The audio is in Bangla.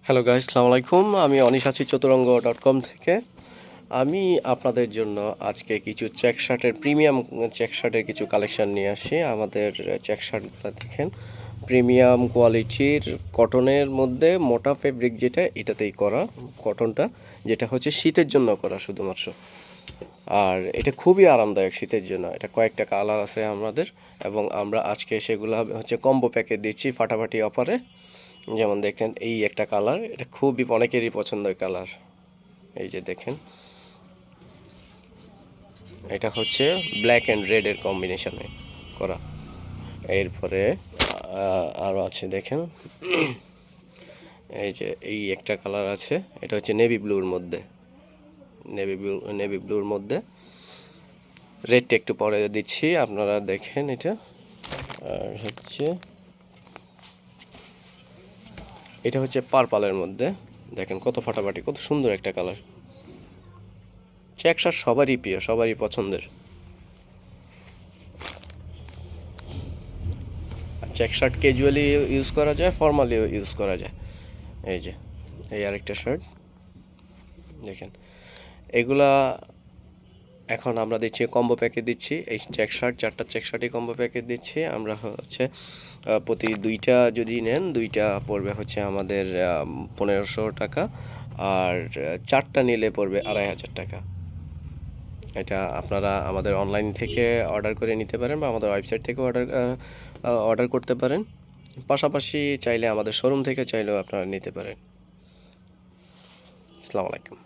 হ্যালো গাইস, আসসালামু আলাইকুম। আমি অনিশ আছি চতুরঙ্গ.com থেকে। আমি আপনাদের জন্য আজকে কিছু চেক শার্টের প্রিমিয়াম চেক শার্টের কিছু কালেকশন নিয়ে আসি। আমাদের চেক শার্টগুলো দেখেন, প্রিমিয়াম কোয়ালিটির কটনের মধ্যে মোটা ফেব্রিক যেটা এটাতেই করা, কটনটা যেটা হচ্ছে শীতের জন্য করা শুধুমাত্র। আর এটা খুবই আরামদায়ক শীতের জন্য। এটা কয়েকটা কালার আছে আমাদের, এবং আমরা আজকে সেগুলো হচ্ছে কম্বো প্যাকে দিচ্ছি ফাটাফাটি অফারে। যেমন দেখেন, এই একটা কালার, এটা খুবই অনেকেরই পছন্দের কালার। এই যে দেখেন, এটা হচ্ছে ব্ল্যাক অ্যান্ড রেডের কম্বিনেশনে করা। এরপরে আরও আছে দেখেন, এই যে এই একটা কালার আছে, এটা হচ্ছে নেভি ব্লুর মধ্যে, নেভি ব্লুর মধ্যে রেডটা একটু পরে দিচ্ছি, আপনারা দেখেন এটা। আর হচ্ছে এটা হচ্ছে পার্পলের মধ্যে, দেখেন কত ফাটাফাটি, কত সুন্দর একটা কালার। চেক শার্ট সবারই প্রিয়, সবারই পছন্দের। চেক শার্ট ক্যাজুয়ালি ইউজ করা যায়, ফর্মালিও ইউজ করা যায়। এই যে এই আরেকটা শার্ট দেখেন, এগুলা এখন আমরা দিচ্ছি কম্বো প্যাকেট দিচ্ছি। এই চেক শার্ট, চারটা চেক শার্টই কম্বো প্যাকেট দিচ্ছি আমরা। হচ্ছে প্রতি দুইটা যদি নেন, দুইটা পড়বে হচ্ছে আমাদের 1500 টাকা, আর চারটা নিলে পড়বে 2500 টাকা। এটা আপনারা আমাদের অনলাইন থেকে অর্ডার করে নিতে পারেন, বা আমাদের ওয়েবসাইট থেকে অর্ডার করতে পারেন। পাশাপাশি চাইলে আমাদের শোরুম থেকে চাইলেও আপনারা নিতে পারেন। আসসালামু আলাইকুম।